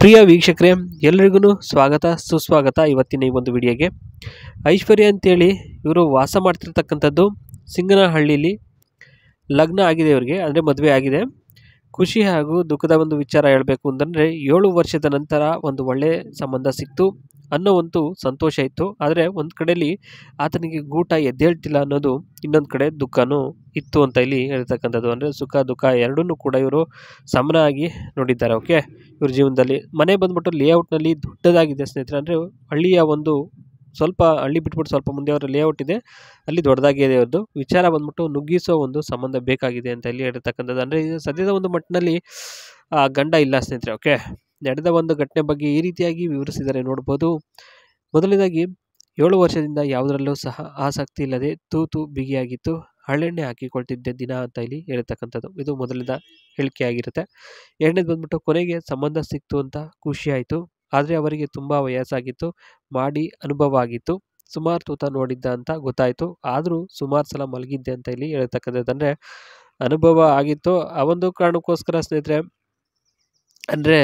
ಪ್ರಿಯ ವೀಕ್ಷಕರೇ, ಎಲ್ರಿಗೂ ಸ್ವಾಗತ ಸುಸ್ವಾಗತ. ಇವತ್ತಿನ ಈ ಒಂದು ವಿಡಿಯೋಗೆ ಐಶ್ವರ್ಯ ಅಂತೇಳಿ ಇವರು ವಾಸ ಮಾಡ್ತಿರ್ತಕ್ಕಂಥದ್ದು ಸಿಂಗನಹಳ್ಳಿಲಿ. ಲಗ್ನ ಆಗಿದೆ ಇವರಿಗೆ, ಅಂದರೆ ಮದುವೆ ಆಗಿದೆ. ಖುಷಿ ಹಾಗೂ ದುಃಖದ ಒಂದು ವಿಚಾರ ಹೇಳಬೇಕು ಅಂತಂದರೆ 7 ವರ್ಷದ ನಂತರ ಒಂದು ಒಳ್ಳೆಯ ಸಂಬಂಧ ಸಿಕ್ತು ಅನ್ನೋ ಒಂದು ಸಂತೋಷ ಇತ್ತು. ಆದರೆ ಒಂದು ಕಡೆಯಲ್ಲಿ ಆತನಿಗೆ ಗೂಟ ಎದ್ದೇಳ್ತಿಲ್ಲ ಅನ್ನೋದು, ಇನ್ನೊಂದು ಕಡೆ ದುಃಖನೂ ಇತ್ತು ಅಂತ ಇಲ್ಲಿ ಹೇಳ್ತಕ್ಕಂಥದ್ದು. ಅಂದರೆ ಸುಖ ದುಃಖ ಎರಡನ್ನೂ ಕೂಡ ಇವರು ಸಮನಾಗಿ ನೋಡಿದ್ದಾರೆ. ಓಕೆ, ಇವ್ರ ಜೀವನದಲ್ಲಿ ಮನೆ ಬಂದ್ಬಿಟ್ಟು ಲೇಔಟ್ನಲ್ಲಿ ದೊಡ್ಡದಾಗಿದೆ ಸ್ನೇಹಿತರೆ. ಅಂದರೆ ಹಳ್ಳಿಯ ಒಂದು ಸ್ವಲ್ಪ ಹಳ್ಳಿ ಬಿಟ್ಬಿಟ್ಟು ಸ್ವಲ್ಪ ಮುಂದೆ ಅವರ ಲೇಔಟ್ ಇದೆ, ಅಲ್ಲಿ ದೊಡ್ಡದಾಗಿದೆ. ಅವ್ರದ್ದು ವಿಚಾರ ಬಂದ್ಬಿಟ್ಟು ನುಗ್ಗಿಸೋ ಒಂದು ಸಂಬಂಧ ಬೇಕಾಗಿದೆ ಅಂತ ಇಲ್ಲಿ ಹೇಳ್ತಕ್ಕಂಥದ್ದು. ಅಂದರೆ ಸದ್ಯದ ಒಂದು ಮಟ್ಟಿನಲ್ಲಿ ಗಂಡ ಇಲ್ಲ ಸ್ನೇಹಿತರೆ. ಓಕೆ, ನಡೆದ ಒಂದು ಘಟನೆ ಬಗ್ಗೆ ಈ ರೀತಿಯಾಗಿ ವಿವರಿಸಿದರೆ ನೋಡ್ಬೋದು. ಮೊದಲನೇದಾಗಿ 7 ವರ್ಷದಿಂದ ಯಾವುದರಲ್ಲೂ ಸಹ ಆಸಕ್ತಿ ಇಲ್ಲದೆ ತೂತು ಬಿಗಿಯಾಗಿತ್ತು, ಹಳ್ಳೆಣ್ಣೆ ಹಾಕಿಕೊಳ್ತಿದ್ದೆ ದಿನ ಅಂತ ಇಲ್ಲಿ ಹೇಳ್ತಕ್ಕಂಥದ್ದು. ಇದು ಮೊದಲನೇದ ಹೇಳಿಕೆ ಆಗಿರುತ್ತೆ. ಎರಡನೇದು ಬಂದ್ಬಿಟ್ಟು ಕೊನೆಗೆ ಸಂಬಂಧ ಸಿಕ್ತು ಅಂತ ಖುಷಿ ಆಯಿತು. ಆದರೆ ಅವರಿಗೆ ತುಂಬ ವಯಸ್ಸಾಗಿತ್ತು, ಮಾಡಿ ಅನುಭವ ಆಗಿತ್ತು, ಸುಮಾರು ತೂತ ನೋಡಿದ್ದ ಅಂತ ಗೊತ್ತಾಯಿತು, ಆದರೂ ಸುಮಾರು ಸಲ ಮಲಗಿದ್ದೆ ಅಂತ ಇಲ್ಲಿ ಹೇಳ್ತಕ್ಕಂಥದ್ದು. ಅಂದರೆ ಅನುಭವ ಆಗಿತ್ತು, ಆ ಒಂದು ಕಾರಣಕ್ಕೋಸ್ಕರ ಸ್ನೇಹಿತರೆ, ಅಂದರೆ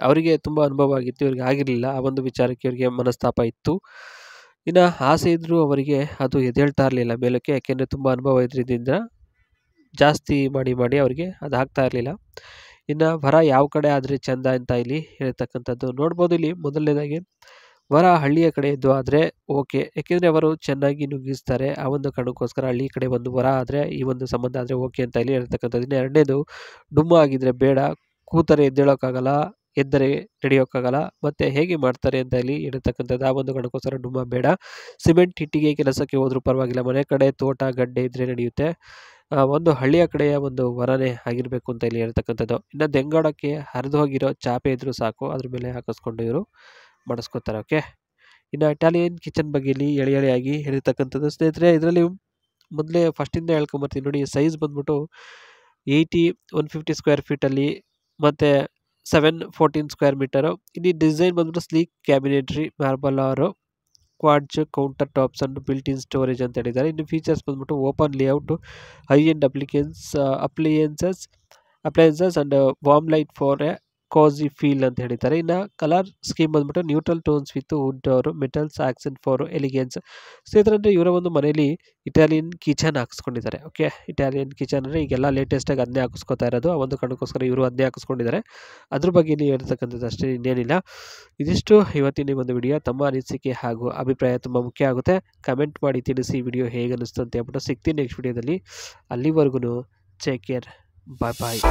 ಅವರಿಗೆ ತುಂಬ ಅನುಭವ ಆಗಿತ್ತು, ಇವ್ರಿಗೆ ಆಗಿರಲಿಲ್ಲ. ಆ ಒಂದು ವಿಚಾರಕ್ಕೆ ಇವರಿಗೆ ಮನಸ್ತಾಪ ಇತ್ತು. ಇನ್ನು ಆಸೆ ಇದ್ದರೂ ಅವರಿಗೆ ಅದು ಎದ್ದೇಳ್ತಾ ಇರಲಿಲ್ಲ ಮೇಲಕ್ಕೆ, ಯಾಕೆಂದರೆ ತುಂಬ ಅನುಭವ ಇದ್ರಿಂದ ಜಾಸ್ತಿ ಮಾಡಿ ಅವರಿಗೆ ಅದು ಆಗ್ತಾ ಇರಲಿಲ್ಲ. ಇನ್ನು ವರ ಯಾವ ಕಡೆ ಆದರೆ ಚೆಂದ ಅಂತ ಇಲ್ಲಿ ಹೇಳ್ತಕ್ಕಂಥದ್ದು ನೋಡ್ಬೋದು. ಇಲ್ಲಿ ಮೊದಲನೇದಾಗಿ ವರ ಹಳ್ಳಿಯ ಕಡೆ ಇದ್ದು ಆದರೆ ಓಕೆ, ಯಾಕೆಂದರೆ ಅವರು ಚೆನ್ನಾಗಿ ನುಗ್ಗಿಸ್ತಾರೆ. ಆ ಒಂದು ಕಾರಣಕ್ಕೋಸ್ಕರ ಹಳ್ಳಿ ಕಡೆ ಒಂದು ವರ ಆದರೆ, ಈ ಒಂದು ಸಂಬಂಧ ಆದರೆ ಓಕೆ ಅಂತ ಇಲ್ಲಿ ಹೇಳ್ತಕ್ಕಂಥದ್ದು. ಇನ್ನು ಎರಡನೇದು ಡುಮ್ಮ ಆಗಿದ್ರೆ ಬೇಡ, ಕೂತರೆ ಎದ್ದೇಳೋಕ್ಕಾಗಲ್ಲ, ಎದ್ದರೆ ನಡೆಯೋಕ್ಕಾಗಲ್ಲ, ಮತ್ತು ಹೇಗೆ ಮಾಡ್ತಾರೆ ಅಂತ ಇಲ್ಲಿ ಹೇಳ್ತಕ್ಕಂಥದ್ದು. ಆ ಒಂದು ಕಾರಣಕ್ಕೋಸ್ಕರ ಡುಮ್ಮ ಬೇಡ. ಸಿಮೆಂಟ್ ಇಟ್ಟಿಗೆ ಕೆಲಸಕ್ಕೆ ಹೋದರೂ ಪರವಾಗಿಲ್ಲ, ಮನೆ ಕಡೆ ತೋಟ ಗಡ್ಡೆ ಇದ್ದರೆ ನಡೆಯುತ್ತೆ, ಒಂದು ಹಳ್ಳಿಯ ಕಡೆಯ ಒಂದು ವರನೇ ಆಗಿರಬೇಕು ಅಂತ ಇಲ್ಲಿ ಹೇಳ್ತಕ್ಕಂಥದ್ದು. ಇನ್ನು ದೆಂಗಾಡೋಕ್ಕೆ ಹರಿದು ಹೋಗಿರೋ ಚಾಪೆ ಇದ್ದರೂ ಸಾಕು, ಅದ್ರ ಮೇಲೆ ಹಾಕಿಸ್ಕೊಂಡು ಇವರು ಮಾಡಿಸ್ಕೊತಾರೆ. ಓಕೆ, ಇನ್ನು ಇಟಾಲಿಯನ್ ಕಿಚನ್ ಬಗ್ಗೆ ಇಲ್ಲಿ ಎಳೆಯಾಗಿ ಹೇಳಿರ್ತಕ್ಕಂಥದ್ದು ಸ್ನೇಹಿತರೆ. ಇದರಲ್ಲಿ ಮೊದಲೇ ಫಸ್ಟಿಂದ ಹೇಳ್ಕೊಂಬರ್ತೀನಿ ನೋಡಿ. ಸೈಜ್ ಬಂದ್ಬಿಟ್ಟು 150 ಸ್ಕ್ವೇರ್ ಫೀಟಲ್ಲಿ ಮತ್ತು 714 ಸ್ಕ್ವೇರ್ ಮೀಟರು. ಇಲ್ಲಿ ಡಿಸೈನ್ ಬಂದ್ಬಿಟ್ಟು sleek cabinetry, marble or, quartz counter tops and built in storage ಅಂತ ಹೇಳಿದ್ದಾರೆ. ಇನ್ನು ಫೀಚರ್ಸ್ ಬಂದ್ಬಿಟ್ಟು open layout, high end appliances and warm light for a cosy feel ಅಂತ ಹೇಳಿದ್ದಾರೆ. ಇನ್ನು ಕಲರ್ ಸ್ಕೀಮ್ ಬಂದ್ಬಿಟ್ಟು ನ್ಯೂಟ್ರಲ್ ಟೋನ್ಸ್ ವಿತ್ ವುಡ್ ಅವರು ಮೆಟಲ್ಸ್ ಆಕ್ಸೆಂಟ್ ಫಾರ್ ಎಲಿಗೆನ್ಸ್. ಸ್ನೇಹಿತರೆ, ಅಂದರೆ ಇವರ ಒಂದು ಮನೆಯಲ್ಲಿ ಇಟಾಲಿಯನ್ ಕಿಚನ್ ಹಾಕಿಸ್ಕೊಂಡಿದ್ದಾರೆ. ಓಕೆ, ಇಟಾಲಿಯನ್ ಕಿಚನ್ ಅಂದರೆ ಈಗೆಲ್ಲ ಲೇಟೆಸ್ಟಾಗಿ ಅದನ್ನೇ ಹಾಕಿಸ್ಕೊತಾ ಇರೋದು. ಆ ಒಂದು ಕಾರಣಕ್ಕೋಸ್ಕರ ಇವರು ಅದನ್ನೇ ಹಾಕಿಸ್ಕೊಂಡಿದ್ದಾರೆ. ಅದ್ರ ಬಗ್ಗೆ ಇಲ್ಲಿ ಹೇಳ್ತಕ್ಕಂಥದ್ದು ಅಷ್ಟೇ, ಇನ್ನೇನಿಲ್ಲ. ಇದಿಷ್ಟು ಇವತ್ತಿನ ಒಂದು ವಿಡಿಯೋ. ತಮ್ಮ ಅನಿಸಿಕೆ ಹಾಗೂ ಅಭಿಪ್ರಾಯ ತುಂಬ ಮುಖ್ಯ ಆಗುತ್ತೆ. ಕಮೆಂಟ್ ಮಾಡಿ ತಿಳಿಸಿ ವಿಡಿಯೋ ಹೇಗೆ ಅನ್ನಿಸ್ತು ಅಂತ ಹೇಳ್ಬಿಟ್ಟು ಸಿಗ್ತೀನಿ ನೆಕ್ಸ್ಟ್ ವಿಡಿಯೋದಲ್ಲಿ. ಅಲ್ಲಿವರೆಗೂ ಟೇಕ್ ಕೇರ್, ಬಾಯ್ ಬಾಯ್.